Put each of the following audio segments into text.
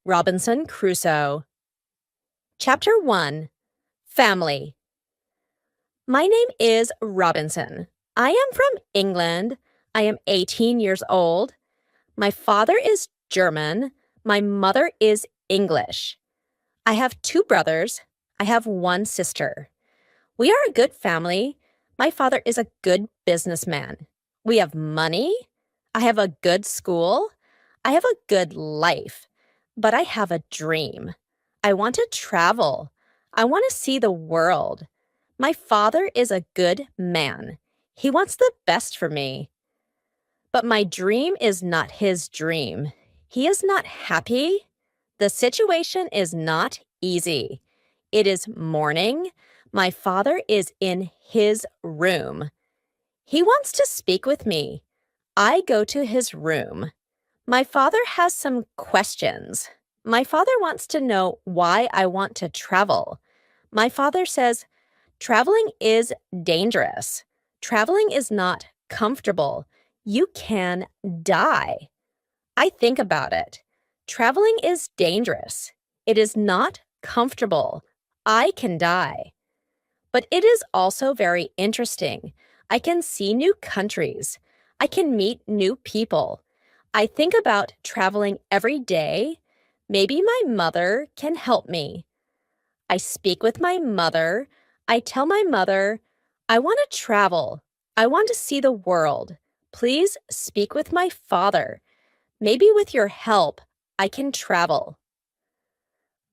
Robinson Crusoe. Chapter 1. Family. My name is Robinson. I am from England. I am 18 years old. My father is German. My mother is English. I have 2 brothers. I have 1 sister. We are a good family. My father is a good businessman. We have money. I have a good school. I have a good life. But I have a dream. I want to travel. I want to see the world. My father is a good man. He wants the best for me. But my dream is not his dream. He is not happy. The situation is not easy. It is morning. My father is in his room. He wants to speak with me. I go to his room. My father has some questions. My father wants to know why I want to travel. My father says, traveling is dangerous. Traveling is not comfortable. You can die. I think about it. Traveling is dangerous. It is not comfortable. I can die. But it is also very interesting. I can see new countries. I can meet new people. I think about traveling every day. Maybe my mother can help me. I speak with my mother. I tell my mother, I want to travel. I want to see the world. Please speak with my father. Maybe with your help, I can travel.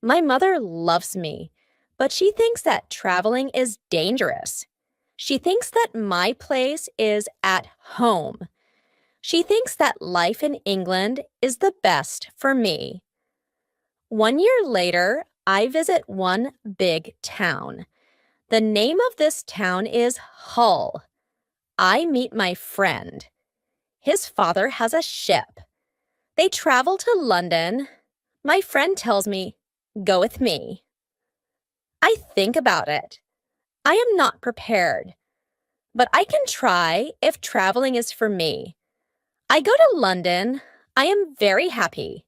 My mother loves me, but she thinks that traveling is dangerous. She thinks that my place is at home. She thinks that life in England is the best for me. 1 year later, I visit one big town. The name of this town is Hull. I meet my friend. His father has a ship. They travel to London. My friend tells me, go with me. I think about it. I am not prepared, but I can try if traveling is for me. I go to London. I am very happy.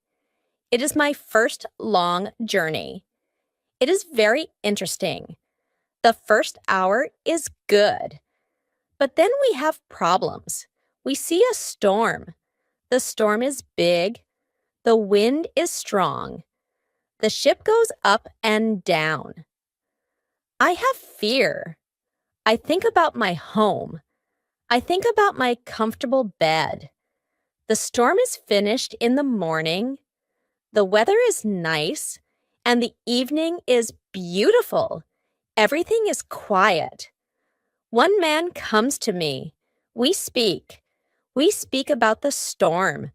It is my first long journey. It is very interesting. The first hour is good. But then we have problems. We see a storm. The storm is big. The wind is strong. The ship goes up and down. I have fear. I think about my home. I think about my comfortable bed. The storm is finished in the morning. The weather is nice, and the evening is beautiful. Everything is quiet. One man comes to me. We speak. We speak about the storm.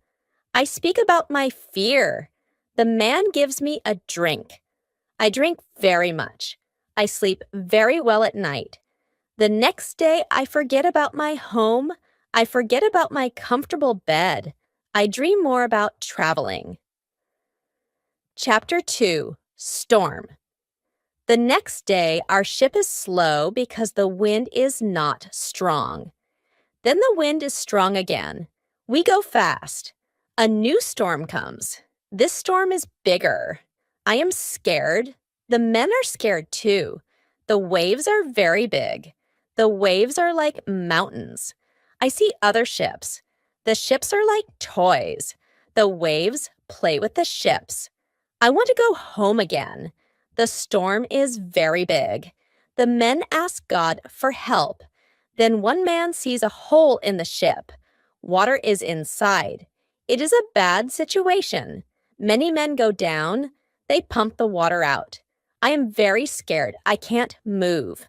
I speak about my fear. The man gives me a drink. I drink very much. I sleep very well at night. The next day, I forget about my home. I forget about my comfortable bed. I dream more about traveling. Chapter 2. Storm. The next day, our ship is slow because the wind is not strong. Then the wind is strong again. We go fast. A new storm comes. This storm is bigger. I am scared. The men are scared too. The waves are very big. The waves are like mountains. I see other ships. The ships are like toys. The waves play with the ships. I want to go home again. The storm is very big. The men ask God for help. Then one man sees a hole in the ship. Water is inside. It is a bad situation. Many men go down. They pump the water out. I am very scared. I can't move.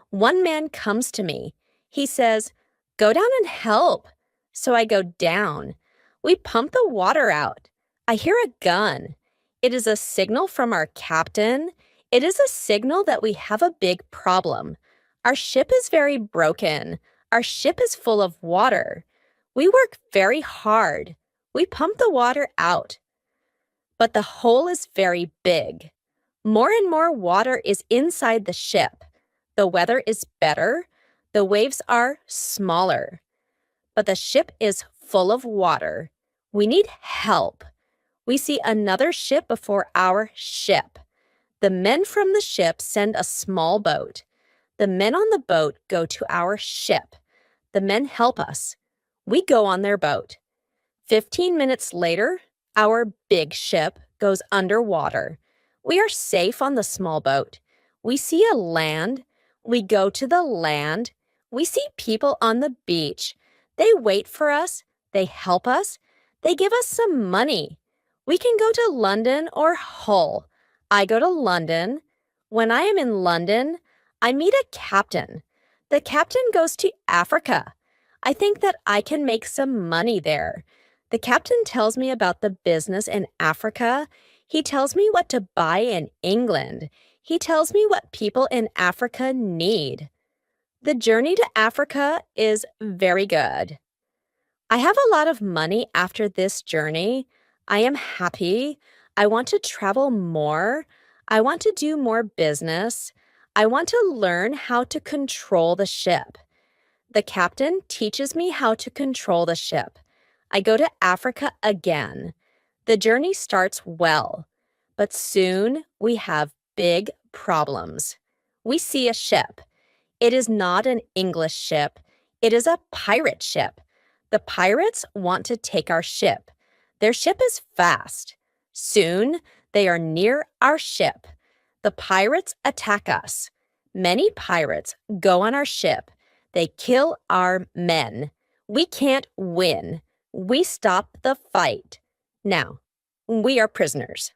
One man comes to me. He says, go down and help. So I go down. We pump the water out. I hear a gun. It is a signal from our captain. It is a signal that we have a big problem. Our ship is very broken. Our ship is full of water. We work very hard. We pump the water out. But the hole is very big. More and more water is inside the ship. The weather is better. The waves are smaller. But the ship is full of water. We need help. We see another ship before our ship. The men from the ship send a small boat. The men on the boat go to our ship. The men help us. We go on their boat. 15 minutes later, our big ship goes underwater. We are safe on the small boat. We see a land. We go to the land. We see people on the beach. They wait for us. They help us. They give us some money. We can go to London or Hull. I go to London. When I am in London, I meet a captain. The captain goes to Africa. I think that I can make some money there. The captain tells me about the business in Africa. He tells me what to buy in England. He tells me what people in Africa need. The journey to Africa is very good. I have a lot of money after this journey. I am happy. I want to travel more. I want to do more business. I want to learn how to control the ship. The captain teaches me how to control the ship. I go to Africa again. The journey starts well, but soon we have big problems. We see a ship. It is not an English ship. It is a pirate ship. The pirates want to take our ship. Their ship is fast. Soon they are near our ship. The pirates attack us. Many pirates go on our ship. They kill our men. We can't win. We stop the fight. Now, we are prisoners.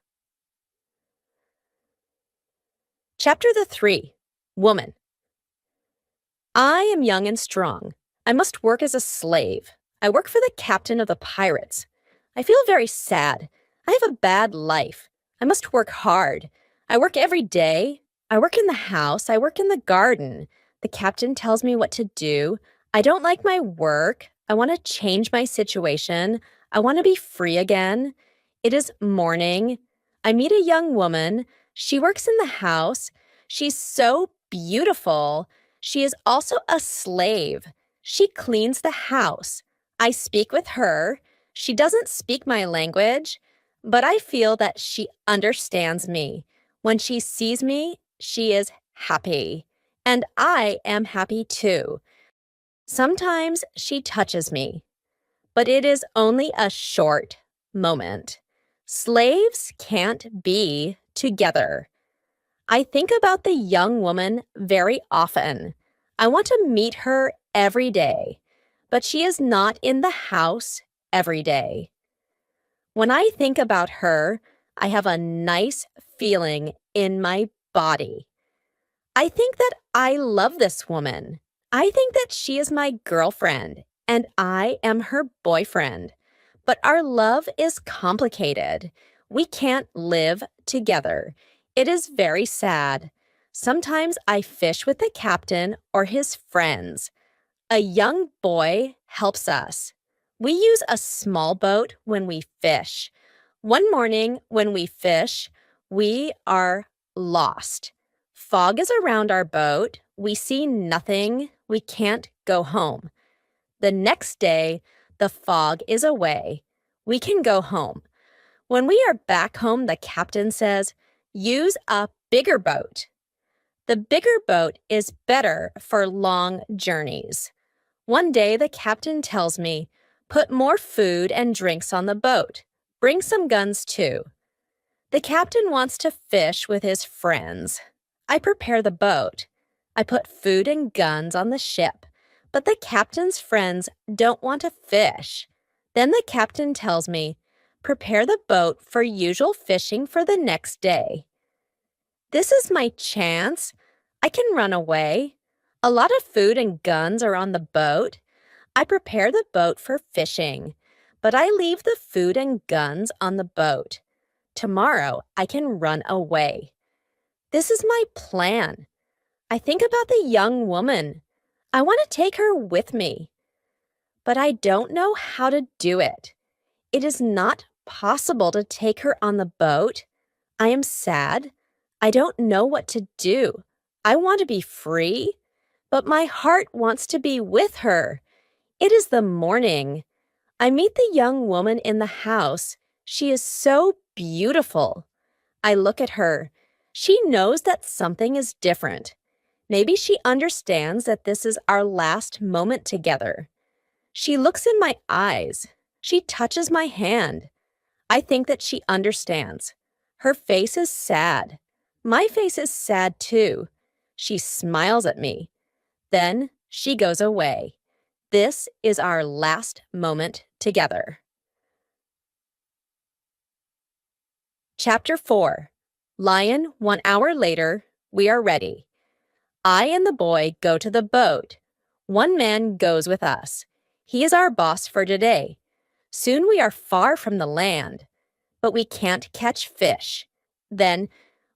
Chapter 3, Woman. I am young and strong. I must work as a slave. I work for the captain of the pirates. I feel very sad. I have a bad life. I must work hard. I work every day. I work in the house. I work in the garden. The captain tells me what to do. I don't like my work. I want to change my situation. I want to be free again. It is morning. I meet a young woman. She works in the house. She's so beautiful. She is also a slave. She cleans the house. I speak with her. She doesn't speak my language, but I feel that she understands me. When she sees me, she is happy. And I am happy too. Sometimes she touches me, but it is only a short moment. Slaves can't be together. I think about the young woman very often. I want to meet her every day, but she is not in the house every day. When I think about her, I have a nice feeling in my body. I think that I love this woman. I think that she is my girlfriend, and I am her boyfriend. But our love is complicated. We can't live together. It is very sad. Sometimes I fish with the captain or his friends. A young boy helps us. We use a small boat when we fish. One morning when we fish, we are lost. Fog is around our boat. We see nothing. We can't go home. The next day, the fog is away. We can go home. When we are back home, the captain says, "Use a bigger boat." The bigger boat is better for long journeys. One day, the captain tells me, "Put more food and drinks on the boat. Bring some guns too." The captain wants to fish with his friends. I prepare the boat. I put food and guns on the ship, but the captain's friends don't want to fish. Then the captain tells me, "Prepare the boat for usual fishing for the next day." This is my chance. I can run away. A lot of food and guns are on the boat. I prepare the boat for fishing, but I leave the food and guns on the boat. Tomorrow, I can run away. This is my plan. I think about the young woman. I want to take her with me, but I don't know how to do it. It is not possible to take her on the boat. I am sad. I don't know what to do. I want to be free, but my heart wants to be with her. It is the morning. I meet the young woman in the house. She is so beautiful. I look at her. She knows that something is different. Maybe she understands that this is our last moment together. She looks in my eyes. She touches my hand. I think that she understands. Her face is sad. My face is sad too. She smiles at me. Then she goes away. This is our last moment together. Chapter 4. Lion, 1 hour later, we are ready. I and the boy go to the boat. One man goes with us. He is our boss for today. Soon we are far from the land, but we can't catch fish. Then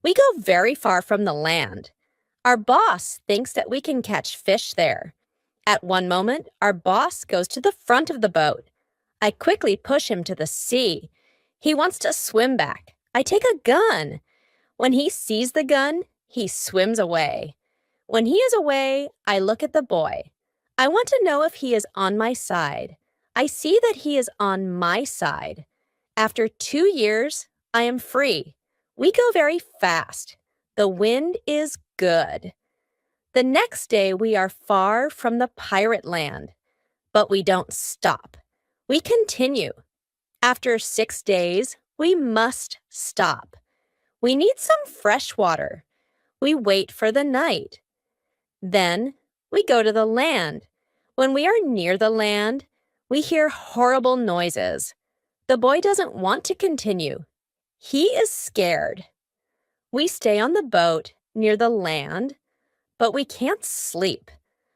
we go very far from the land. Our boss thinks that we can catch fish there. At one moment, our boss goes to the front of the boat. I quickly push him to the sea. He wants to swim back. I take a gun. When he sees the gun, he swims away. When he is away, I look at the boy. I want to know if he is on my side. I see that he is on my side. After 2 years, I am free. We go very fast. The wind is good. The next day, we are far from the pirate land. But we don't stop. We continue. After 6 days, we must stop. We need some fresh water. We wait for the night. Then we go to the land. When we are near the land, we hear horrible noises. The boy doesn't want to continue. He is scared. We stay on the boat near the land, but we can't sleep.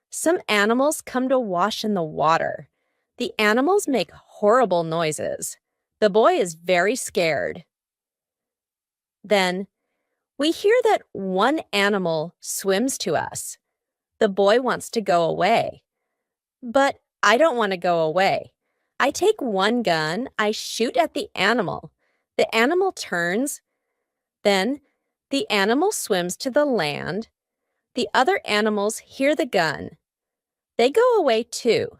Some animals come to wash in the water. The animals make horrible noises. The boy is very scared. Then we hear that one animal swims to us. The boy wants to go away. But I don't want to go away. I take one gun, I shoot at the animal. The animal turns. Then the animal swims to the land. The other animals hear the gun. They go away too.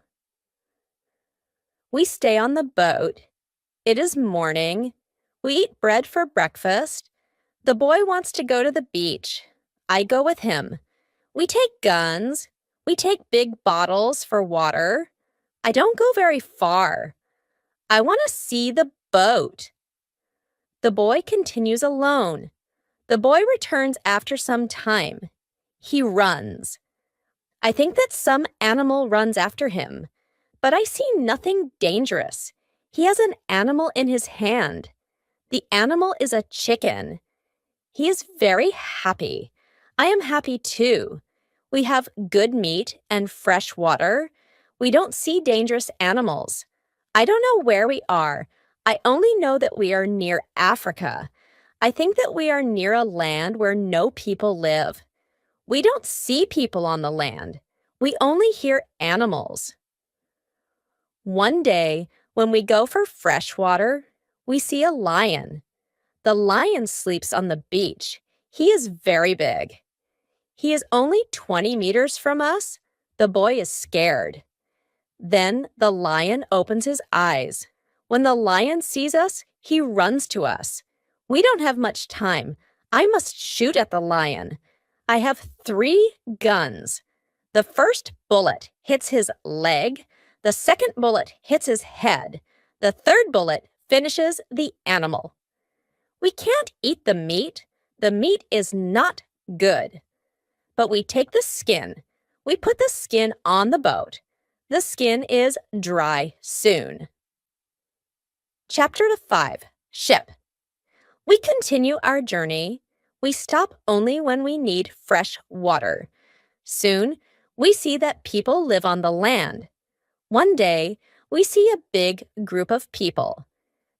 We stay on the boat. It is morning. We eat bread for breakfast. The boy wants to go to the beach. I go with him. We take guns. We take big bottles for water. I don't go very far. I want to see the boat. The boy continues alone. The boy returns after some time. He runs. I think that some animal runs after him, but I see nothing dangerous. He has an animal in his hand. The animal is a chicken. He is very happy. I am happy too. We have good meat and fresh water. We don't see dangerous animals. I don't know where we are. I only know that we are near Africa. I think that we are near a land where no people live. We don't see people on the land. We only hear animals. One day, when we go for fresh water, we see a lion. The lion sleeps on the beach. He is very big. He is only 20 meters from us. The boy is scared. Then the lion opens his eyes. When the lion sees us, he runs to us. We don't have much time. I must shoot at the lion. I have 3 guns. The first bullet hits his leg. The second bullet hits his head. The third bullet finishes the animal. We can't eat the meat. The meat is not good. But we take the skin. We put the skin on the boat. The skin is dry soon. Chapter 5. Ship. We continue our journey. We stop only when we need fresh water. Soon, we see that people live on the land. One day, we see a big group of people.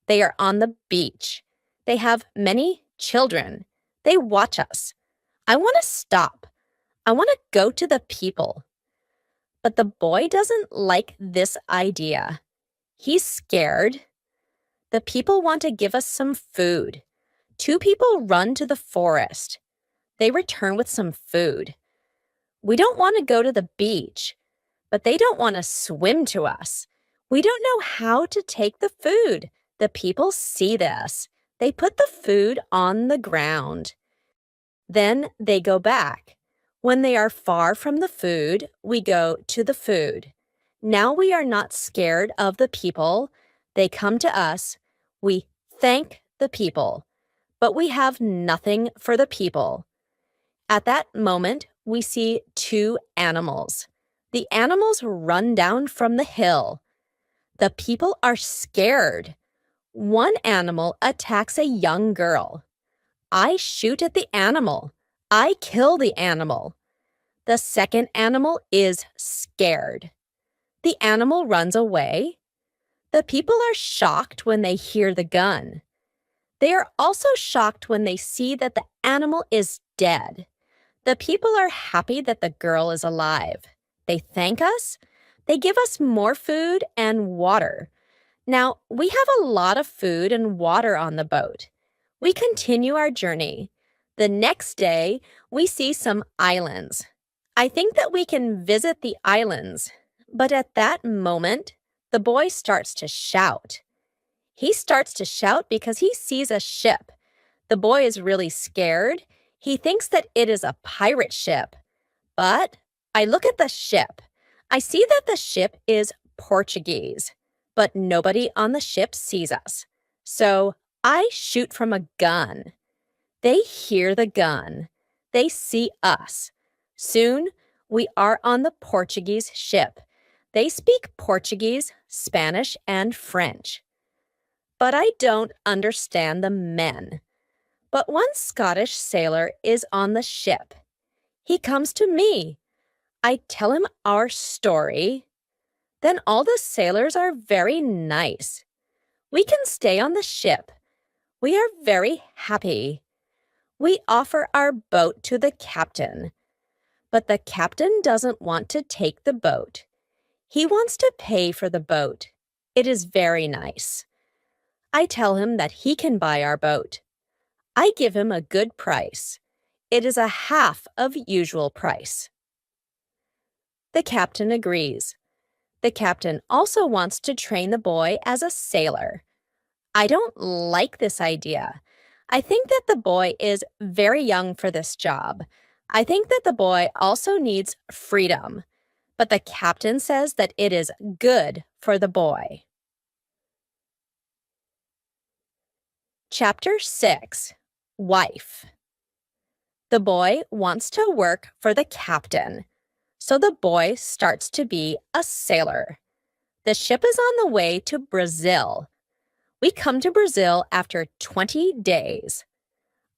They are on the beach. They have many children. They watch us. I want to stop. I want to go to the people. But the boy doesn't like this idea. He's scared. The people want to give us some food. 2 people run to the forest. They return with some food. We don't want to go to the beach, but they don't want to swim to us. We don't know how to take the food. The people see this. They put the food on the ground. Then they go back. When they are far from the food, we go to the food. Now we are not scared of the people. They come to us. We thank the people, but we have nothing for the people. At that moment, we see two animals. The animals run down from the hill. The people are scared. One animal attacks a young girl. I shoot at the animal. I kill the animal. The second animal is scared. The animal runs away. The people are shocked when they hear the gun. They are also shocked when they see that the animal is dead. The people are happy that the girl is alive. They thank us. They give us more food and water. Now, we have a lot of food and water on the boat. We continue our journey. The next day, we see some islands. I think that we can visit the islands, but at that moment, the boy starts to shout. He starts to shout because he sees a ship. The boy is really scared. He thinks that it is a pirate ship. But I look at the ship. I see that the ship is Portuguese, but nobody on the ship sees us. So I shoot from a gun. They hear the gun. They see us. Soon, we are on the Portuguese ship. They speak Portuguese, Spanish, and French. But I don't understand the men. But one Scottish sailor is on the ship. He comes to me. I tell him our story. Then all the sailors are very nice. We can stay on the ship. We are very happy. We offer our boat to the captain. But the captain doesn't want to take the boat. He wants to pay for the boat. It is very nice. I tell him that he can buy our boat. I give him a good price. It is a half of usual price. The captain agrees. The captain also wants to train the boy as a sailor. I don't like this idea. I think that the boy is very young for this job. I think that the boy also needs freedom. But the captain says that it is good for the boy. Chapter 6. Wife. The boy wants to work for the captain. So the boy starts to be a sailor. The ship is on the way to Brazil. We come to Brazil after 20 days.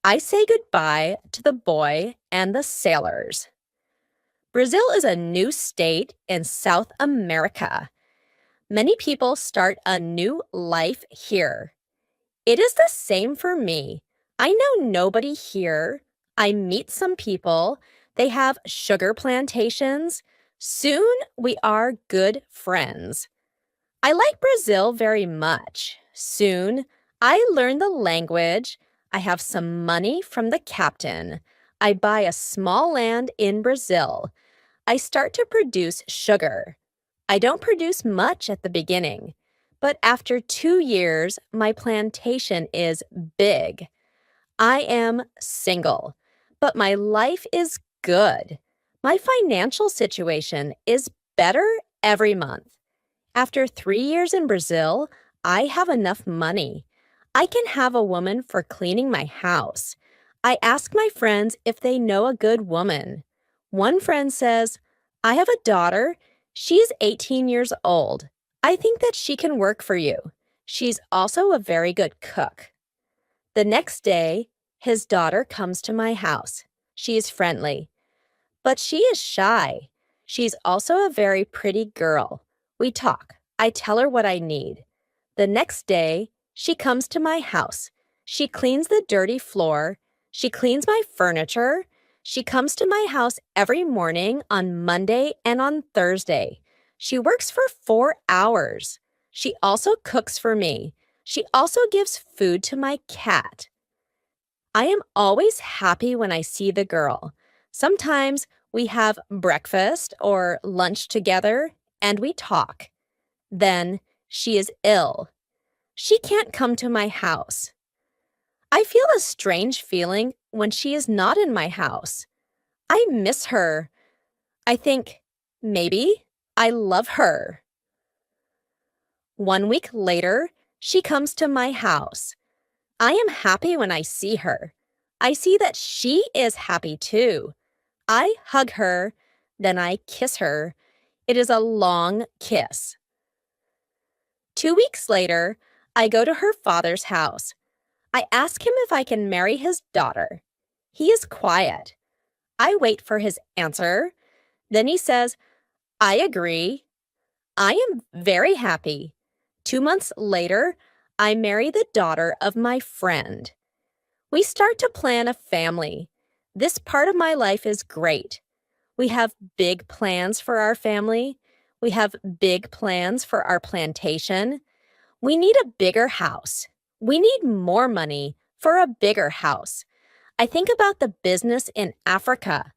I say goodbye to the boy and the sailors. Brazil is a new state in South America. Many people start a new life here. It is the same for me. I know nobody here. I meet some people. They have sugar plantations. Soon we are good friends. I like Brazil very much. Soon I learn the language. I have some money from the captain. I buy a small land in Brazil. I start to produce sugar. I don't produce much at the beginning, but after 2 years, my plantation is big. I am single, but my life is good. My financial situation is better every month. After 3 years in Brazil, I have enough money. I can have a woman for cleaning my house. I ask my friends if they know a good woman. One friend says, I have a daughter. She's 18 years old. I think that she can work for you. She's also a very good cook. The next day, his daughter comes to my house. She is friendly, but she is shy. She's also a very pretty girl. We talk. I tell her what I need. The next day, she comes to my house. She cleans the dirty floor. She cleans my furniture. She comes to my house every morning on Monday and on Thursday. She works for 4 hours. She also cooks for me. She also gives food to my cat. I am always happy when I see the girl. Sometimes we have breakfast or lunch together and we talk. Then she is ill. She can't come to my house. I feel a strange feeling when she is not in my house. I miss her. I think, maybe I love her. 1 week later, she comes to my house. I am happy when I see her. I see that she is happy too. I hug her, then I kiss her. It is a long kiss. 2 weeks later, I go to her father's house. I ask him if I can marry his daughter. He is quiet. I wait for his answer. Then he says, I agree. I am very happy. 2 months later, I marry the daughter of my friend. We start to plan a family. This part of my life is great. We have big plans for our family. We have big plans for our plantation. We need a bigger house. We need more money for a bigger house. I think about the business in Africa.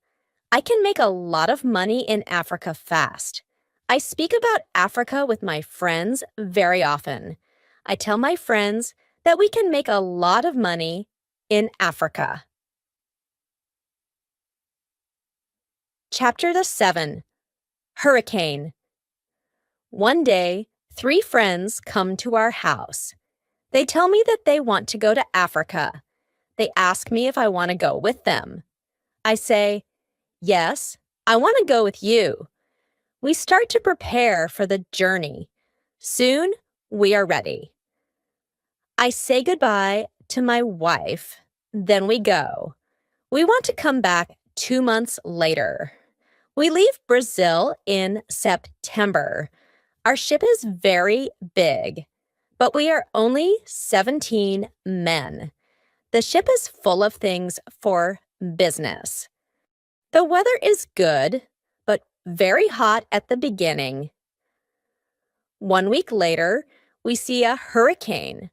I can make a lot of money in Africa fast. I speak about Africa with my friends very often. I tell my friends that we can make a lot of money in Africa. Chapter 7. Hurricane. One day, 3 friends come to our house. They tell me that they want to go to Africa. They ask me if I want to go with them. I say, yes, I want to go with you. We start to prepare for the journey. Soon, we are ready. I say goodbye to my wife, then we go. We want to come back 2 months later. We leave Brazil in September. Our ship is very big, but we are only 17 men. The ship is full of things for business. The weather is good, but very hot at the beginning. 1 week later, we see a hurricane.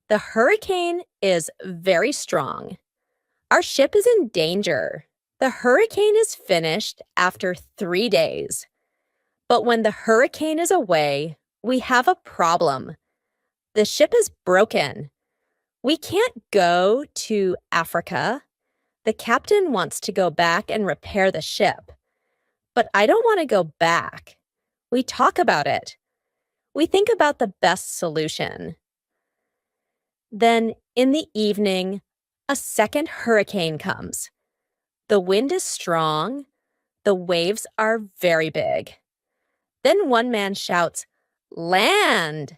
The hurricane is very strong. Our ship is in danger. The hurricane is finished after 3 days. But when the hurricane is away, we have a problem. The ship is broken. We can't go to Africa. The captain wants to go back and repair the ship. But I don't want to go back. We talk about it. We think about the best solution. Then, in the evening, a second hurricane comes. The wind is strong. The waves are very big. Then one man shouts, "Land!"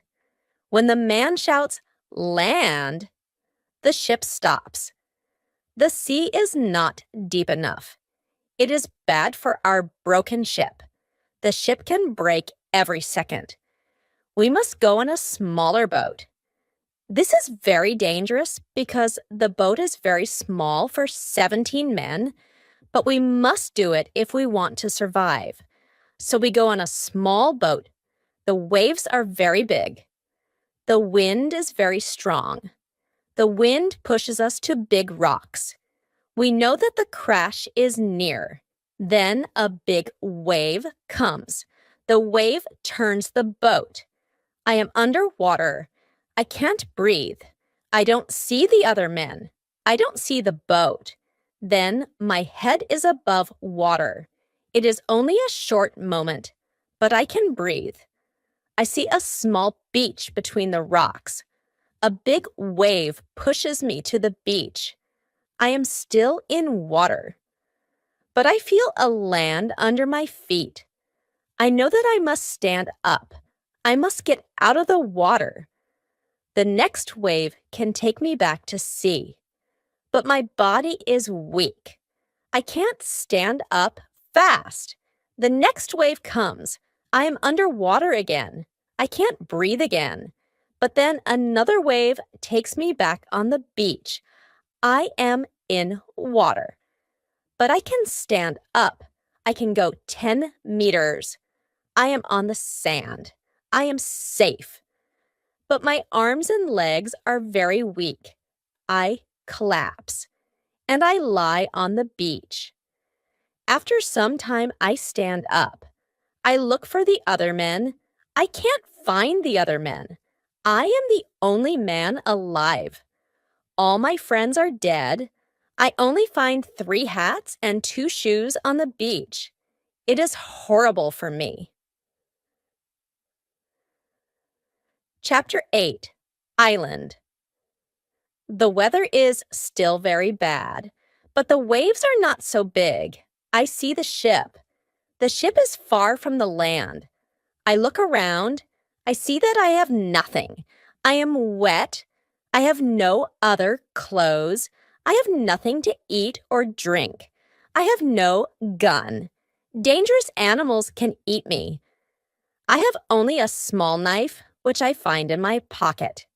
When the man shouts, "Land!" the ship stops. The sea is not deep enough. It is bad for our broken ship. The ship can break every second. We must go on a smaller boat. This is very dangerous because the boat is very small for 17 men, but we must do it if we want to survive. So we go on a small boat. The waves are very big. The wind is very strong. The wind pushes us to big rocks. We know that the crash is near. Then a big wave comes. The wave turns the boat. I am underwater. I can't breathe. I don't see the other men. I don't see the boat. Then my head is above water. It is only a short moment, but I can breathe. I see a small beach between the rocks. A big wave pushes me to the beach. I am still in water, but I feel a land under my feet. I know that I must stand up. I must get out of the water. The next wave can take me back to sea, but my body is weak. I can't stand up fast. The next wave comes. I am underwater again. I can't breathe again. But then another wave takes me back on the beach. I am in water. But I can stand up. I can go 10 meters. I am on the sand. I am safe. But my arms and legs are very weak. I collapse. And I lie on the beach. After some time, I stand up. I look for the other men. I can't find the other men. I am the only man alive. All my friends are dead. I only find 3 hats and 2 shoes on the beach. It is horrible for me. Chapter 8, Island. The weather is still very bad, but the waves are not so big. I see the ship. The ship is far from the land. I look around. I see that I have nothing. I am wet. I have no other clothes. I have nothing to eat or drink. I have no gun. Dangerous animals can eat me. I have only a small knife, which I find in my pocket.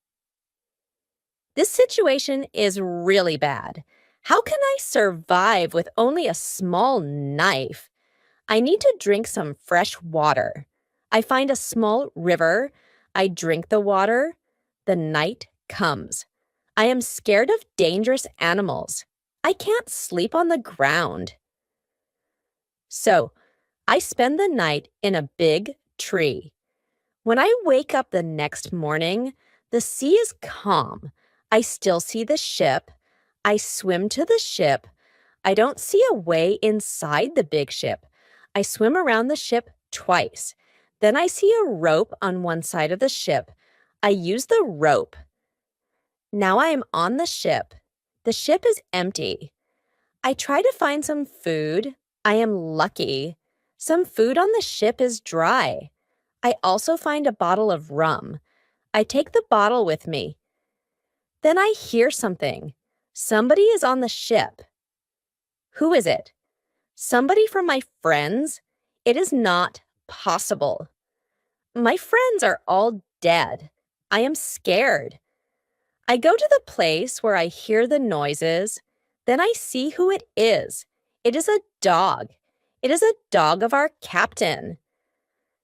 This situation is really bad. How can I survive with only a small knife? I need to drink some fresh water. I find a small river. I drink the water. The night comes. I am scared of dangerous animals. I can't sleep on the ground. So, I spend the night in a big tree. When I wake up the next morning, the sea is calm. I still see the ship. I swim to the ship. I don't see a way inside the big ship. I swim around the ship twice. Then I see a rope on one side of the ship. I use the rope. Now I am on the ship. The ship is empty. I try to find some food. I am lucky. Some food on the ship is dry. I also find a bottle of rum. I take the bottle with me. Then I hear something. Somebody is on the ship. Who is it? Somebody from my friends? It is not possible. My friends are all dead. I am scared. I go to the place where I hear the noises. Then I see who it is. It is a dog. It is a dog of our captain.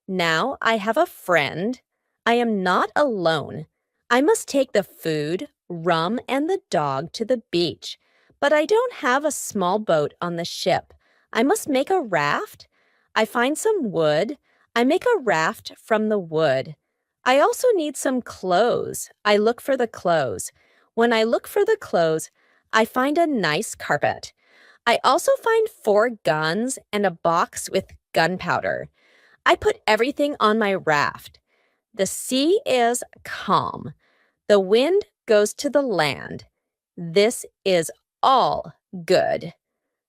Now I have a friend. I am not alone. I must take the food, rum, and the dog to the beach. But I don't have a small boat on the ship. I must make a raft. I find some wood. I make a raft from the wood. I also need some clothes. I look for the clothes. When I look for the clothes, I find a nice carpet. I also find 4 guns and a box with gunpowder. I put everything on my raft. The sea is calm. The wind goes to the land. This is all good.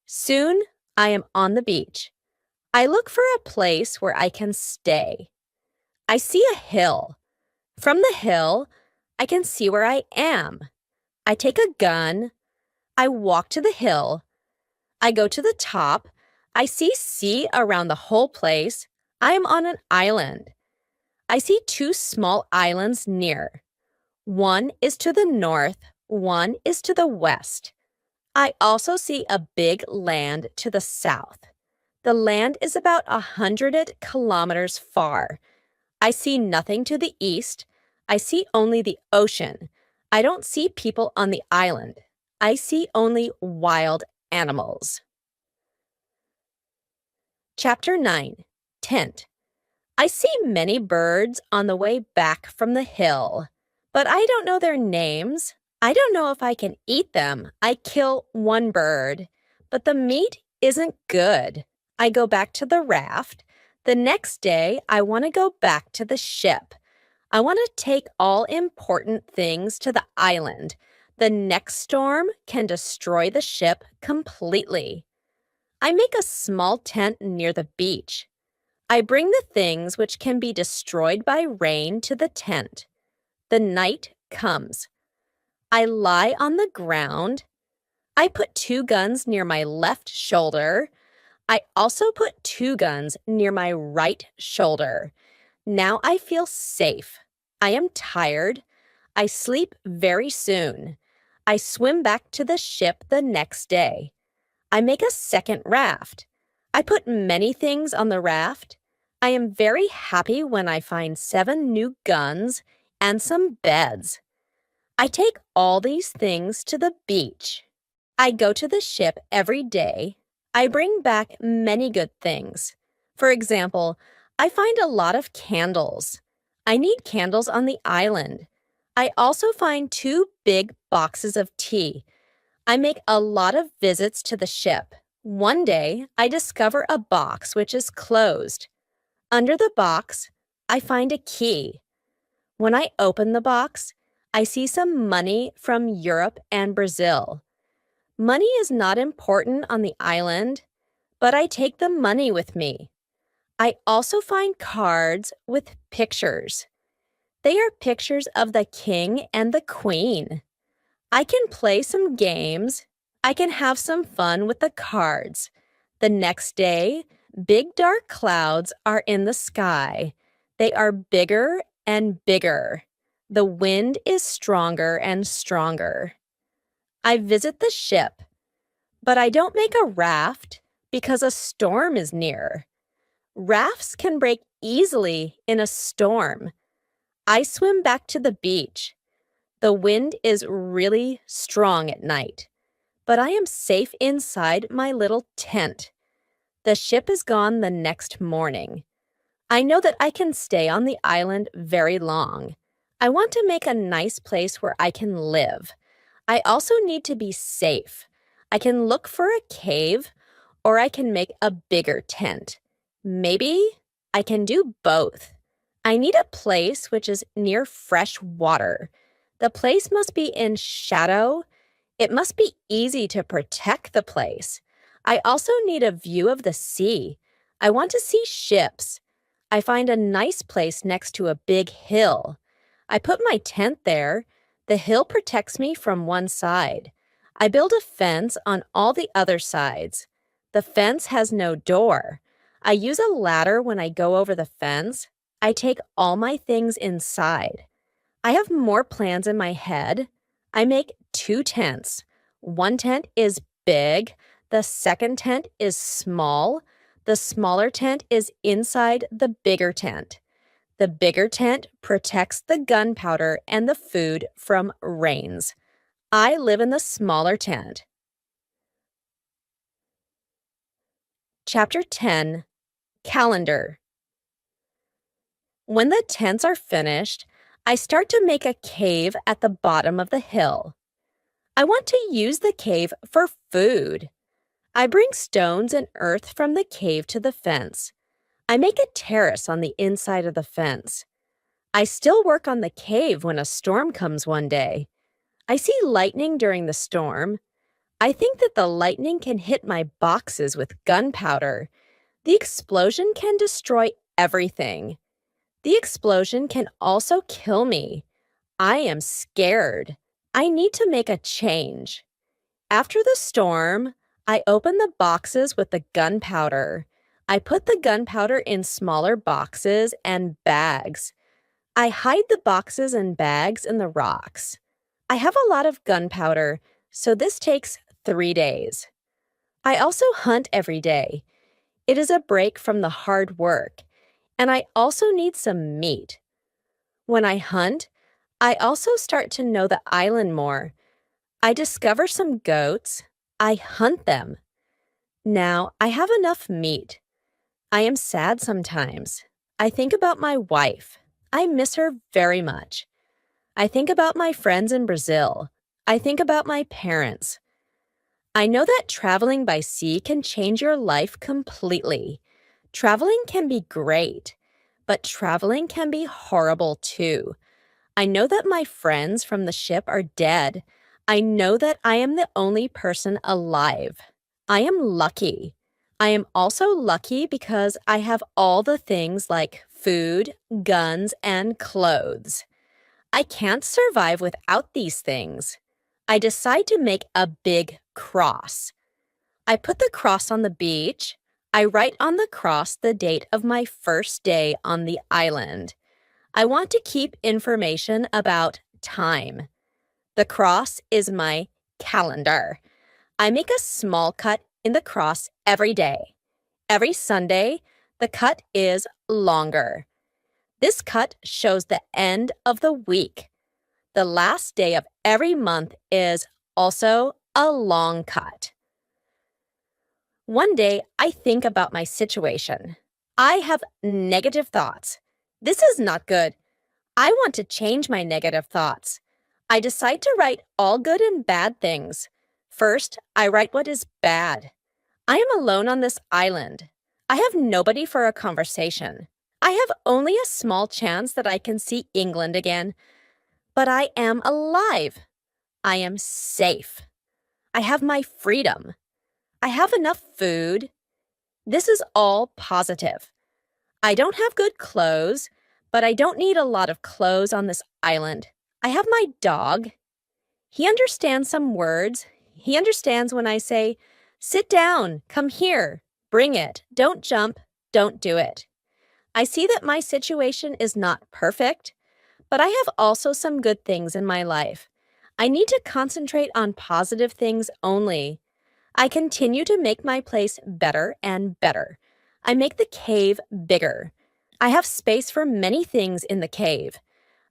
Soon I am on the beach. I look for a place where I can stay. I see a hill. From the hill, I can see where I am. I take a gun. I walk to the hill. I go to the top. I see sea around the whole place. I am on an island. I see 2 small islands near. One is to the north, one is to the west. I also see a big land to the south. The land is about 100 kilometers far. I see nothing to the east. I see only the ocean. I don't see people on the island. I see only wild animals. Chapter 9, Tent. I see many birds on the way back from the hill, but I don't know their names. I don't know if I can eat them. I kill one bird, but the meat isn't good. I go back to the raft. The next day, I want to go back to the ship. I want to take all important things to the island. The next storm can destroy the ship completely. I make a small tent near the beach. I bring the things which can be destroyed by rain to the tent. The night comes. I lie on the ground. I put 2 guns near my left shoulder. I also put 2 guns near my right shoulder. Now I feel safe. I am tired. I sleep very soon. I swim back to the ship the next day. I make a second raft. I put many things on the raft. I am very happy when I find 7 new guns and some beds. I take all these things to the beach. I go to the ship every day. I bring back many good things. For example, I find a lot of candles. I need candles on the island. I also find 2 big boxes of tea. I make a lot of visits to the ship. One day, I discover a box which is closed. Under the box, I find a key. When I open the box, I see some money from Europe and Brazil. Money is not important on the island, but I take the money with me. I also find cards with pictures. They are pictures of the king and the queen. I can play some games. I can have some fun with the cards. The next day, big dark clouds are in the sky. They are bigger and bigger. The wind is stronger and stronger. I visit the ship, but I don't make a raft because a storm is near. Rafts can break easily in a storm. I swim back to the beach. The wind is really strong at night, but I am safe inside my little tent. The ship is gone the next morning. I know that I can stay on the island very long. I want to make a nice place where I can live. I also need to be safe. I can look for a cave, or I can make a bigger tent. Maybe I can do both. I need a place which is near fresh water. The place must be in shadow. It must be easy to protect the place. I also need a view of the sea. I want to see ships. I find a nice place next to a big hill. I put my tent there. The hill protects me from one side. I build a fence on all the other sides. The fence has no door. I use a ladder when I go over the fence. I take all my things inside. I have more plans in my head. I make 2 tents. One tent is big. The second tent is small. The smaller tent is inside the bigger tent. The bigger tent protects the gunpowder and the food from rains. I live in the smaller tent. Chapter 10, Calendar. When the tents are finished, I start to make a cave at the bottom of the hill. I want to use the cave for food. I bring stones and earth from the cave to the fence. I make a terrace on the inside of the fence. I still work on the cave when a storm comes one day. I see lightning during the storm. I think that the lightning can hit my boxes with gunpowder. The explosion can destroy everything. The explosion can also kill me. I am scared. I need to make a change. After the storm, I open the boxes with the gunpowder. I put the gunpowder in smaller boxes and bags. I hide the boxes and bags in the rocks. I have a lot of gunpowder, so this takes 3 days. I also hunt every day. It is a break from the hard work, and I also need some meat. When I hunt, I also start to know the island more. I discover some goats. I hunt them. Now I have enough meat. I am sad sometimes. I think about my wife. I miss her very much. I think about my friends in Brazil. I think about my parents. I know that traveling by sea can change your life completely. Traveling can be great, but traveling can be horrible too. I know that my friends from the ship are dead. I know that I am the only person alive. I am lucky. I am also lucky because I have all the things like food, guns, and clothes. I can't survive without these things. I decide to make a big cross. I put the cross on the beach. I write on the cross the date of my first day on the island. I want to keep information about time. The cross is my calendar. I make a small cut in the cross every day. Every Sunday, the cut is longer. This cut shows the end of the week. The last day of every month is also a long cut. One day, I think about my situation. I have negative thoughts. This is not good. I want to change my negative thoughts. I decide to write all good and bad things. First, I write what is bad. I am alone on this island. I have nobody for a conversation. I have only a small chance that I can see England again. But I am alive. I am safe. I have my freedom. I have enough food. This is all positive. I don't have good clothes, but I don't need a lot of clothes on this island. I have my dog. He understands some words. He understands when I say, "Sit down, come here, bring it, don't jump, don't do it." I see that my situation is not perfect, but I have also some good things in my life. I need to concentrate on positive things only. I continue to make my place better and better. I make the cave bigger. I have space for many things in the cave.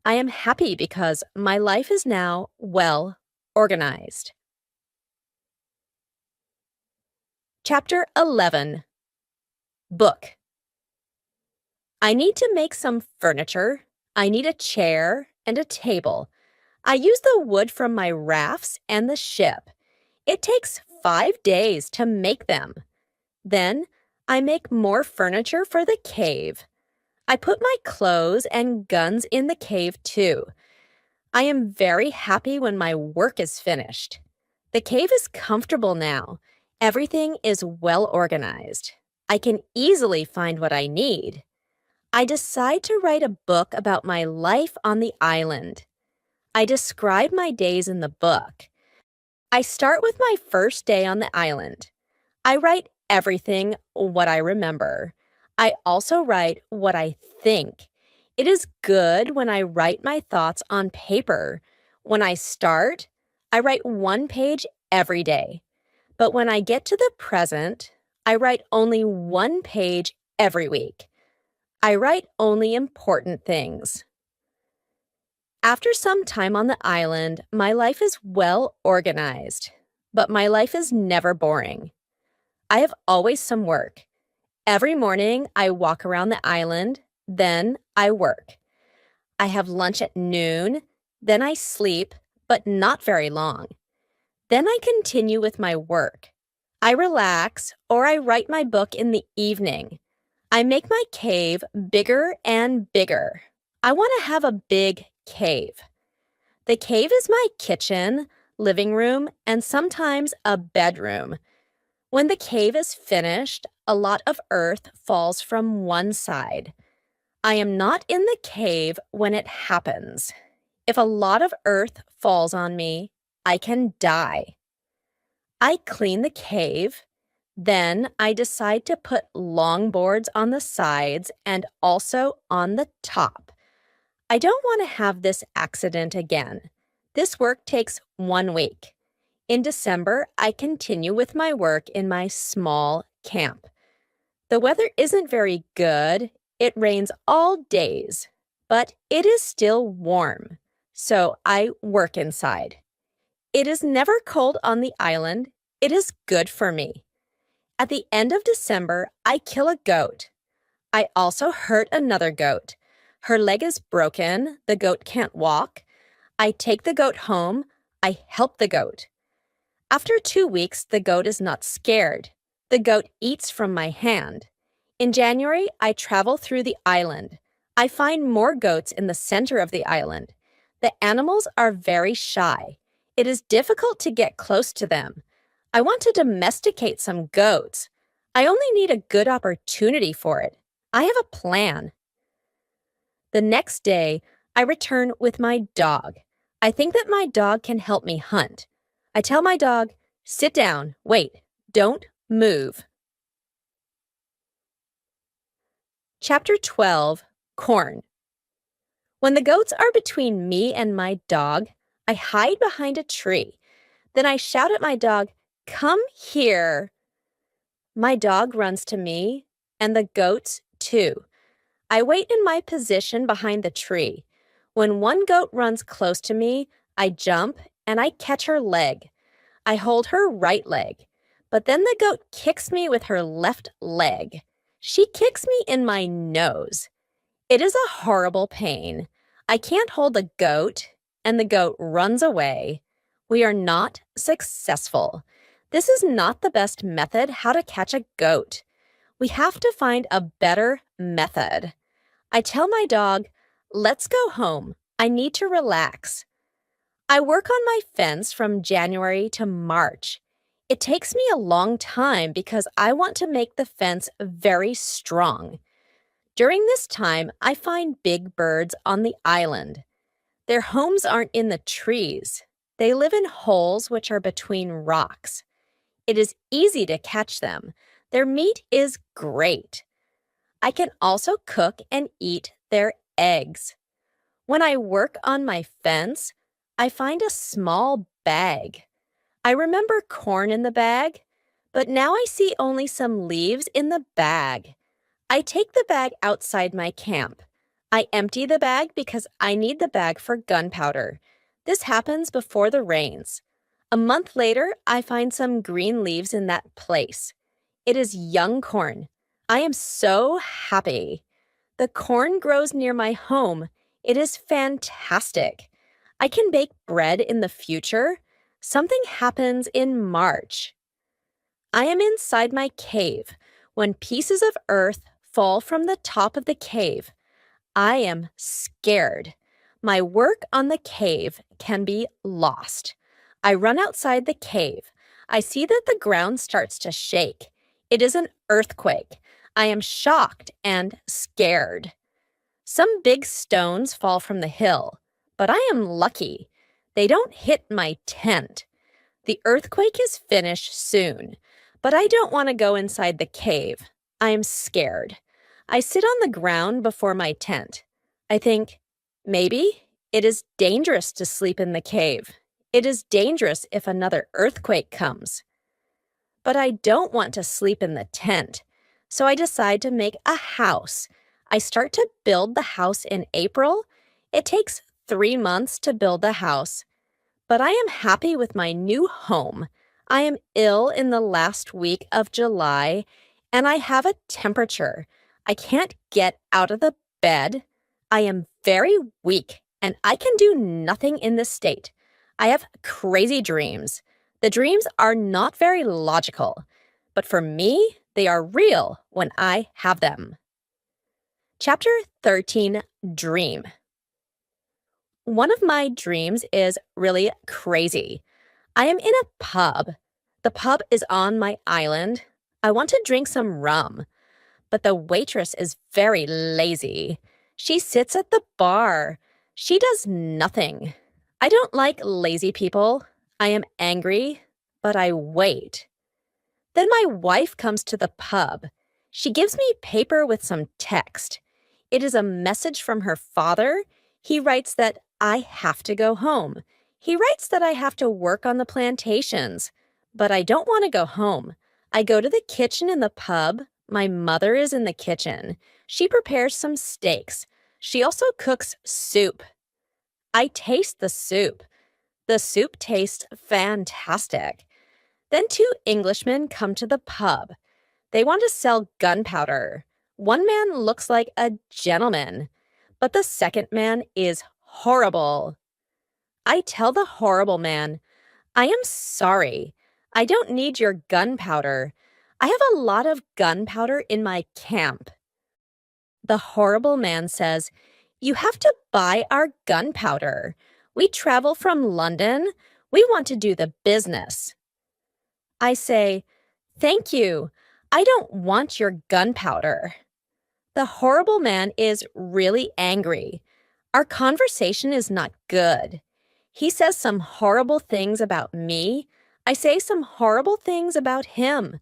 I am happy because my life is now well organized. Chapter 11. Book. I need to make some furniture. I need a chair and a table. I use the wood from my rafts and the ship. It takes 5 days to make them. Then I make more furniture for the cave. I put my clothes and guns in the cave too. I am very happy when my work is finished. The cave is comfortable now. Everything is well organized. I can easily find what I need. I decide to write a book about my life on the island. I describe my days in the book. I start with my first day on the island. I write everything what I remember. I also write what I think. It is good when I write my thoughts on paper. When I start, I write 1 page every day. But when I get to the present, I write only 1 page every week. I write only important things. After some time on the island, my life is well organized, but my life is never boring. I have always some work. Every morning, I walk around the island, then I work. I have lunch at noon, then I sleep, but not very long. Then I continue with my work. I relax or I write my book in the evening. I make my cave bigger and bigger. I want to have a big cave. The cave is my kitchen, living room, and sometimes a bedroom. When the cave is finished, a lot of earth falls from one side. I am not in the cave when it happens. If a lot of earth falls on me, I can die. I clean the cave. Then I decide to put long boards on the sides and also on the top. I don't want to have this accident again. This work takes 1 week. In December, I continue with my work in my small camp. The weather isn't very good. It rains all days, but it is still warm, so I work inside. It is never cold on the island. It is good for me. At the end of December, I kill a goat. I also hurt another goat. Her leg is broken. The goat can't walk. I take the goat home. I help the goat. After 2 weeks, the goat is not scared. The goat eats from my hand. In January, I travel through the island. I find more goats in the center of the island. The animals are very shy. It is difficult to get close to them. I want to domesticate some goats. I only need a good opportunity for it. I have a plan. The next day, I return with my dog. I think that my dog can help me hunt. I tell my dog, "Sit down, wait, don't move." Chapter 12. Corn. When the goats are between me and my dog, I hide behind a tree. Then I shout at my dog, "Come here." My dog runs to me, and the goats too. I wait in my position behind the tree. When one goat runs close to me, I jump and I catch her leg. I hold her right leg, but then the goat kicks me with her left leg. She kicks me in my nose. It is a horrible pain. I can't hold a goat, and the goat runs away. We are not successful. This is not the best method how to catch a goat. We have to find a better method. I tell my dog, let's go home. I need to relax. I work on my fence from January to March. It takes me a long time because I want to make the fence very strong. During this time, I find big birds on the island. Their homes aren't in the trees. They live in holes which are between rocks. It is easy to catch them. Their meat is great. I can also cook and eat their eggs. When I work on my fence, I find a small bag. I remember corn in the bag, but now I see only some leaves in the bag. I take the bag outside my camp. I empty the bag because I need the bag for gunpowder. This happens before the rains. A month later, I find some green leaves in that place. It is young corn. I am so happy. The corn grows near my home. It is fantastic. I can bake bread in the future. Something happens in March. I am inside my cave when pieces of earth fall from the top of the cave. I am scared. My work on the cave can be lost. I run outside the cave. I see that the ground starts to shake. It is an earthquake. I am shocked and scared. Some big stones fall from the hill, but I am lucky. They don't hit my tent. The earthquake is finished soon, but I don't want to go inside the cave. I am scared. I sit on the ground before my tent. I think, maybe it is dangerous to sleep in the cave. It is dangerous if another earthquake comes. But I don't want to sleep in the tent, so I decide to make a house. I start to build the house in April. It takes 3 months to build the house, but I am happy with my new home. I am ill in the last week of July, and I have a temperature. I can't get out of the bed. I am very weak, and I can do nothing in this state. I have crazy dreams. The dreams are not very logical, but for me, they are real when I have them. Chapter 13, Dream. One of my dreams is really crazy. I am in a pub. The pub is on my island. I want to drink some rum, but the waitress is very lazy. She sits at the bar. She does nothing. I don't like lazy people. I am angry, but I wait. Then my wife comes to the pub. She gives me paper with some text. It is a message from her father. He writes that I have to go home. He writes that I have to work on the plantations, but I don't want to go home. I go to the kitchen in the pub. My mother is in the kitchen. She prepares some steaks. She also cooks soup. I taste the soup. The soup tastes fantastic. Then 2 Englishmen come to the pub. They want to sell gunpowder. One man looks like a gentleman, but the second man is horrible. I tell the horrible man, I am sorry. I don't need your gunpowder. I have a lot of gunpowder in my camp. The horrible man says, you have to buy our gunpowder. We travel from London. We want to do the business. I say, thank you. I don't want your gunpowder. The horrible man is really angry. Our conversation is not good. He says some horrible things about me. I say some horrible things about him.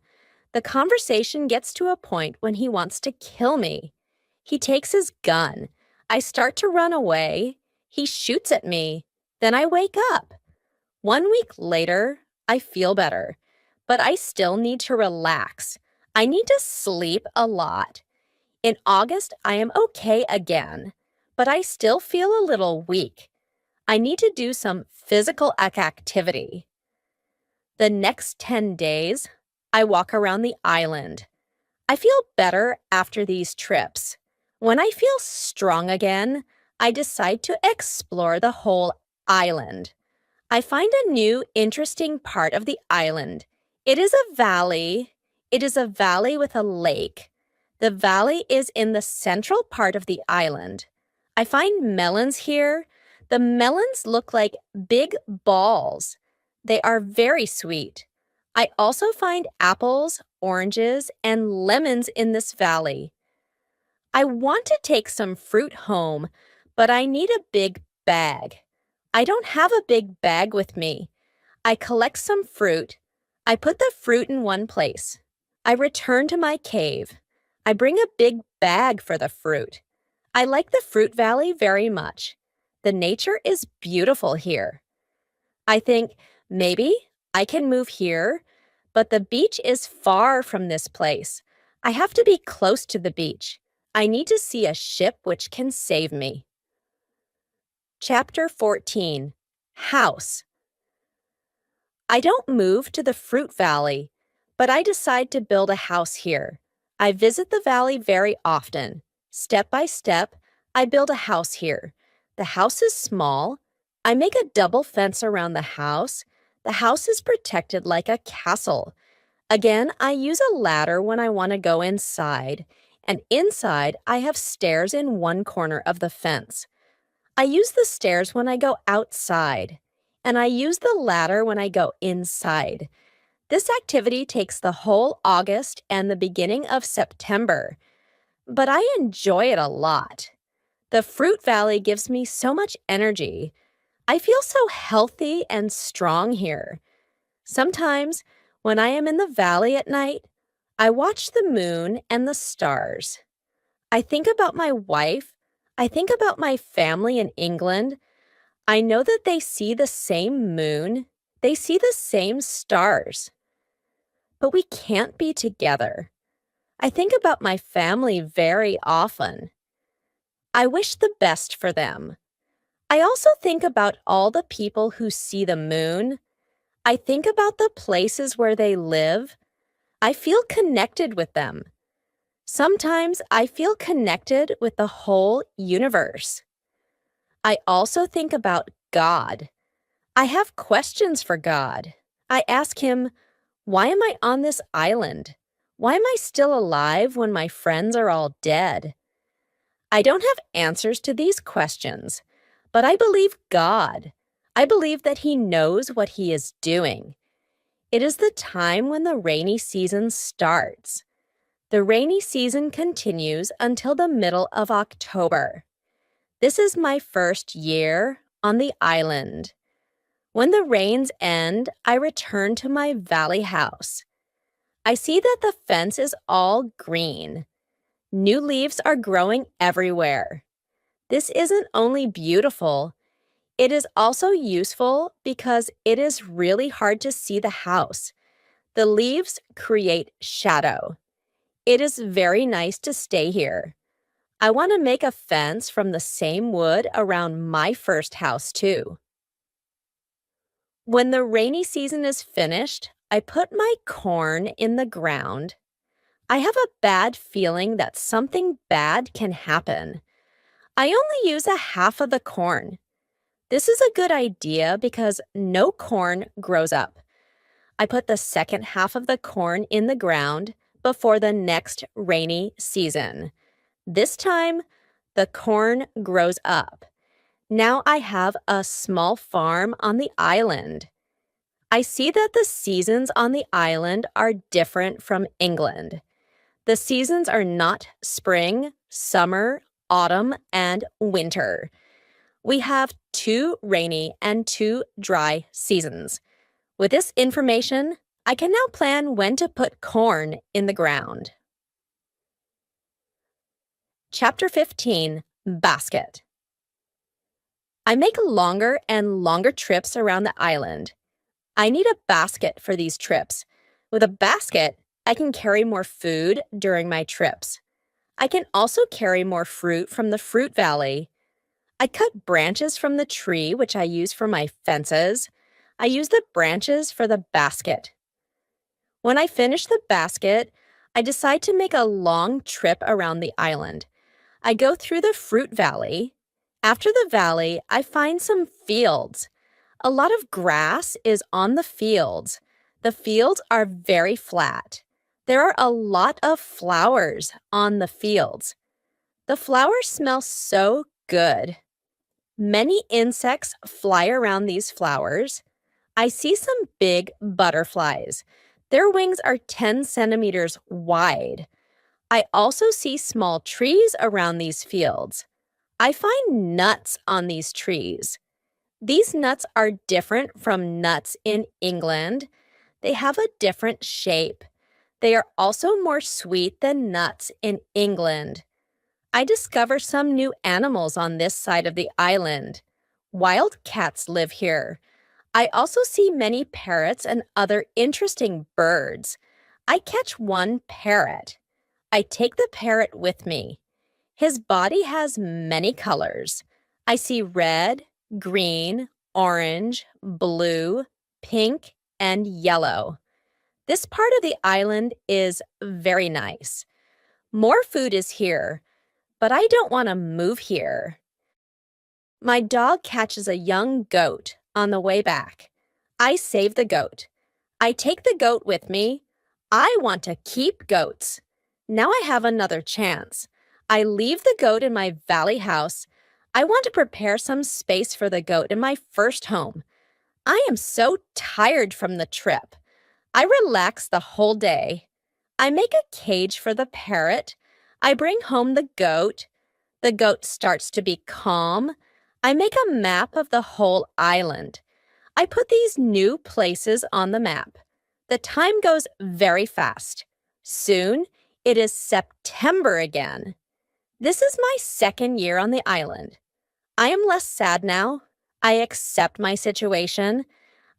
The conversation gets to a point when he wants to kill me. He takes his gun. I start to run away. He shoots at me. Then I wake up. 1 week later, I feel better, but I still need to relax. I need to sleep a lot. In August, I am okay again, but I still feel a little weak. I need to do some physical activity. The next 10 days, I walk around the island. I feel better after these trips. When I feel strong again, I decide to explore the whole island. I find a new, interesting part of the island. It is a valley. It is a valley with a lake. The valley is in the central part of the island. I find melons here. The melons look like big balls. They are very sweet. I also find apples, oranges, and lemons in this valley. I want to take some fruit home, but I need a big bag. I don't have a big bag with me. I collect some fruit. I put the fruit in one place. I return to my cave. I bring a big bag for the fruit. I like the fruit valley very much. The nature is beautiful here. I think maybe I can move here, but the beach is far from this place. I have to be close to the beach. I need to see a ship which can save me. Chapter 14. House. I don't move to the fruit valley, but I decide to build a house here. I visit the valley very often. Step by step, I build a house here. The house is small. I make a double fence around the house. The house is protected like a castle. Again, I use a ladder when I want to go inside, and inside I have stairs in one corner of the fence. I use the stairs when I go outside, and I use the ladder when I go inside. This activity takes the whole August and the beginning of September, but I enjoy it a lot. The fruit valley gives me so much energy. I feel so healthy and strong here. Sometimes, when I am in the valley at night, I watch the moon and the stars. I think about my wife. I think about my family in England. I know that they see the same moon. They see the same stars. But we can't be together. I think about my family very often. I wish the best for them. I also think about all the people who see the moon. I think about the places where they live. I feel connected with them. Sometimes I feel connected with the whole universe. I also think about God. I have questions for God. I ask him, why am I on this island? Why am I still alive when my friends are all dead? I don't have answers to these questions, but I believe God. I believe that he knows what he is doing. It is the time when the rainy season starts. The rainy season continues until the middle of October. This is my first year on the island. When the rains end, I return to my valley house. I see that the fence is all green. New leaves are growing everywhere. This isn't only beautiful, it is also useful because it is really hard to see the house. The leaves create shadow. It is very nice to stay here. I want to make a fence from the same wood around my first house, too. When the rainy season is finished, I put my corn in the ground. I have a bad feeling that something bad can happen. I only use a half of the corn. This is a good idea because no corn grows up. I put the second half of the corn in the ground before the next rainy season. This time, the corn grows up. Now I have a small farm on the island. I see that the seasons on the island are different from England. The seasons are not spring, summer, autumn, and winter. We have 2 rainy and 2 dry seasons. With this information, I can now plan when to put corn in the ground. Chapter 15. Basket. I make longer and longer trips around the island. I need a basket for these trips. With a basket, I can carry more food during my trips. I can also carry more fruit from the fruit valley. I cut branches from the tree, which I use for my fences. I use the branches for the basket. When I finish the basket, I decide to make a long trip around the island. I go through the fruit valley. After the valley, I find some fields. A lot of grass is on the fields. The fields are very flat. There are a lot of flowers on the fields. The flowers smell so good. Many insects fly around these flowers. I see some big butterflies. Their wings are 10 centimeters wide. I also see small trees around these fields. I find nuts on these trees. These nuts are different from nuts in England. They have a different shape. They are also more sweet than nuts in England. I discover some new animals on this side of the island. Wild cats live here. I also see many parrots and other interesting birds. I catch one parrot. I take the parrot with me. His body has many colors. I see red, green, orange, blue, pink, and yellow. This part of the island is very nice. More food is here, but I don't want to move here. My dog catches a young goat on the way back. I save the goat. I take the goat with me. I want to keep goats. Now I have another chance. I leave the goat in my valley house. I want to prepare some space for the goat in my first home. I am so tired from the trip. I relax the whole day. I make a cage for the parrot. I bring home the goat. The goat starts to be calm. I make a map of the whole island. I put these new places on the map. The time goes very fast. Soon, it is September again. This is my second year on the island. I am less sad now. I accept my situation.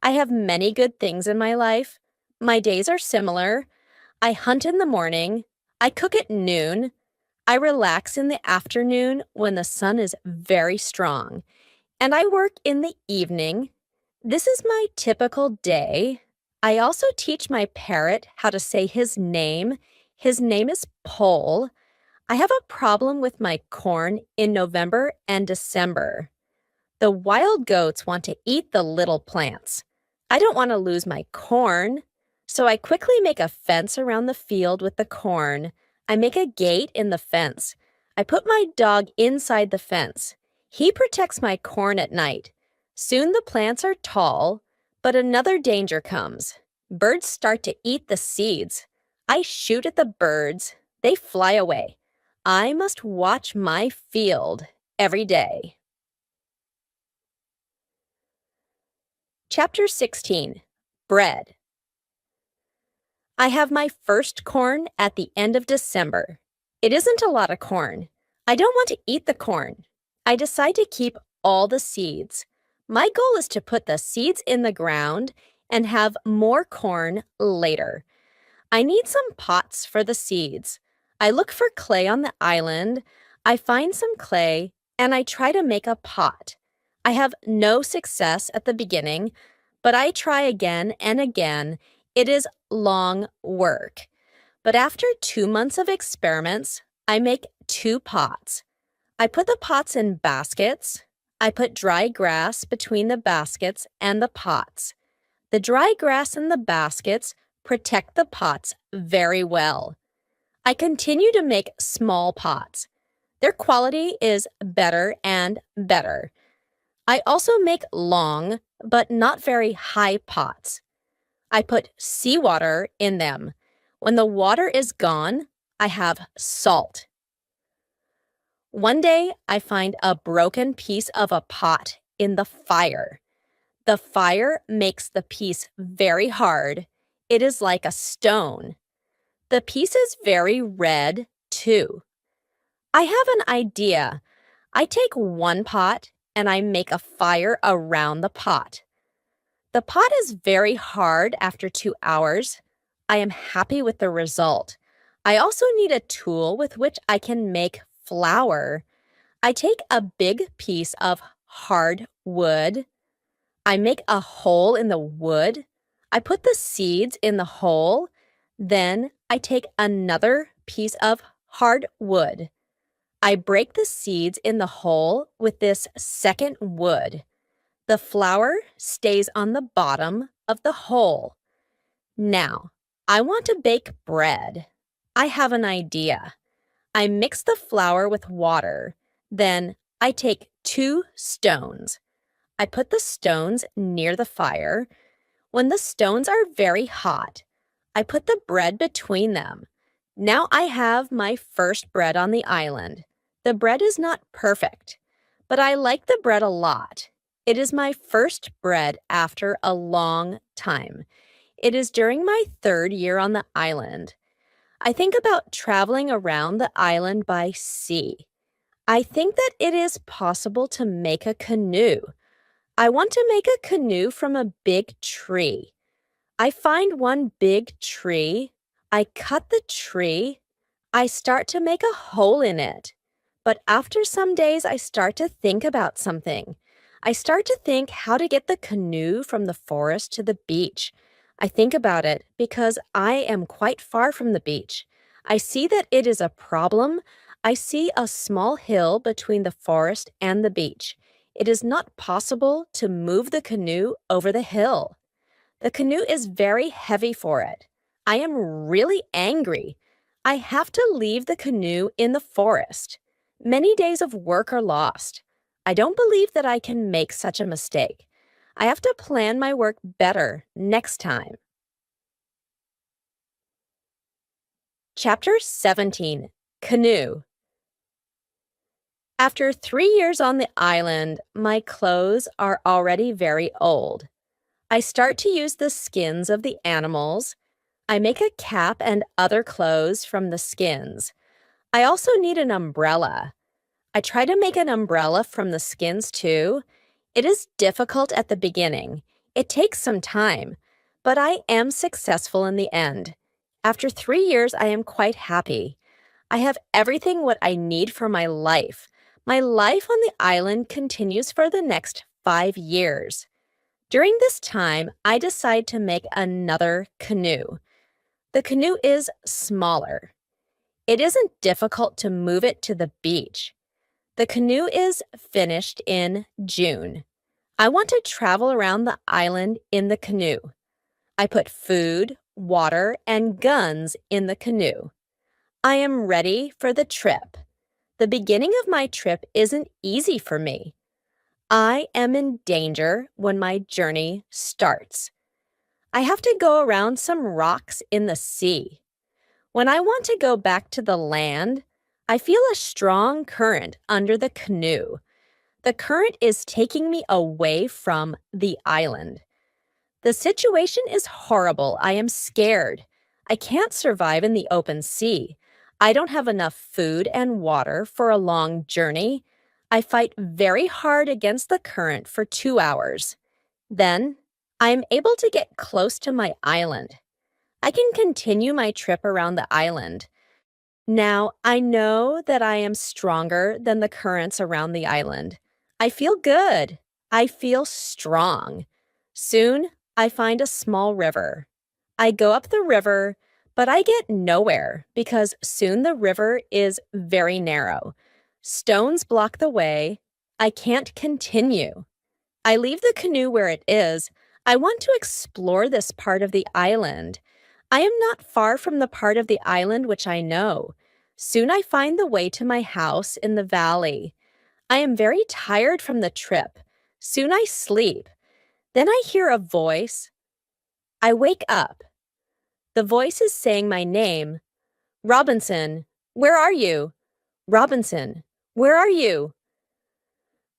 I have many good things in my life. My days are similar. I hunt in the morning. I cook at noon. I relax in the afternoon when the sun is very strong. And I work in the evening. This is my typical day. I also teach my parrot how to say his name. His name is Pole. I have a problem with my corn in November and December. The wild goats want to eat the little plants. I don't want to lose my corn, so I quickly make a fence around the field with the corn. I make a gate in the fence. I put my dog inside the fence. He protects my corn at night. Soon the plants are tall, but another danger comes. Birds start to eat the seeds. I shoot at the birds. They fly away. I must watch my field every day. Chapter 16. Bread. I have my first corn at the end of December. It isn't a lot of corn. I don't want to eat the corn. I decide to keep all the seeds. My goal is to put the seeds in the ground and have more corn later. I need some pots for the seeds. I look for clay on the island. I find some clay and I try to make a pot. I have no success at the beginning, but I try again and again. It is long work. But after 2 months of experiments, I make 2 pots. I put the pots in baskets. I put dry grass between the baskets and the pots. The dry grass in the baskets protect the pots very well. I continue to make small pots. Their quality is better and better. I also make long, but not very high pots. I put seawater in them. When the water is gone, I have salt. One day, I find a broken piece of a pot in the fire. The fire makes the piece very hard. It is like a stone. The piece is very red, too. I have an idea. I take one pot and I make a fire around the pot. The pot is very hard after 2 hours. I am happy with the result. I also need a tool with which I can make flour. I take a big piece of hard wood. I make a hole in the wood. I put the seeds in the hole. Then I take another piece of hard wood. I break the seeds in the hole with this second wood. The flour stays on the bottom of the hole. Now, I want to bake bread. I have an idea. I mix the flour with water. Then I take 2 stones. I put the stones near the fire. When the stones are very hot, I put the bread between them. Now I have my first bread on the island. The bread is not perfect, but I like the bread a lot. It is my first bread after a long time. It is during my 3rd year on the island. I think about traveling around the island by sea. I think that it is possible to make a canoe. I want to make a canoe from a big tree. I find one big tree. I cut the tree. I start to make a hole in it. But after some days, I start to think about something. I start to think how to get the canoe from the forest to the beach. I think about it because I am quite far from the beach. I see that it is a problem. I see a small hill between the forest and the beach. It is not possible to move the canoe over the hill. The canoe is very heavy for it. I am really angry. I have to leave the canoe in the forest. Many days of work are lost. I don't believe that I can make such a mistake. I have to plan my work better next time. Chapter 17, Canoe. After 3 years on the island, my clothes are already very old. I start to use the skins of the animals. I make a cap and other clothes from the skins. I also need an umbrella. I try to make an umbrella from the skins too. It is difficult at the beginning. It takes some time, but I am successful in the end. After 3 years, I am quite happy. I have everything what I need for my life. My life on the island continues for the next 5 years. During this time, I decide to make another canoe. The canoe is smaller. It isn't difficult to move it to the beach. The canoe is finished in June. I want to travel around the island in the canoe. I put food, water, and guns in the canoe. I am ready for the trip. The beginning of my trip isn't easy for me. I am in danger when my journey starts. I have to go around some rocks in the sea. When I want to go back to the land, I feel a strong current under the canoe. The current is taking me away from the island. The situation is horrible. I am scared. I can't survive in the open sea. I don't have enough food and water for a long journey. I fight very hard against the current for 2 hours. Then, I am able to get close to my island. I can continue my trip around the island. Now, I know that I am stronger than the currents around the island. I feel good. I feel strong. Soon, I find a small river. I go up the river, but I get nowhere because soon the river is very narrow. Stones block the way. I can't continue. I leave the canoe where it is. I want to explore this part of the island. I am not far from the part of the island which I know. Soon I find the way to my house in the valley. I am very tired from the trip. Soon I sleep. Then I hear a voice. I wake up. The voice is saying my name. Robinson, where are you? Robinson, where are you?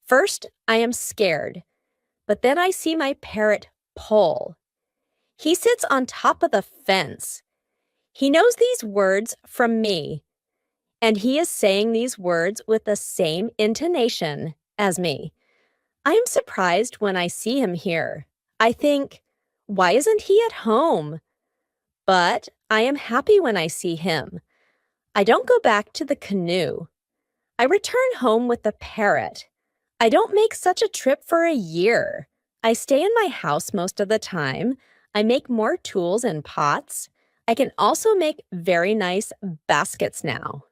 First, I am scared, but then I see my parrot, Pole. He sits on top of the fence. He knows these words from me, and he is saying these words with the same intonation as me. I am surprised when I see him here. I think, why isn't he at home? But I am happy when I see him. I don't go back to the canoe. I return home with the parrot. I don't make such a trip for a year. I stay in my house most of the time. I make more tools and pots. I can also make very nice baskets now.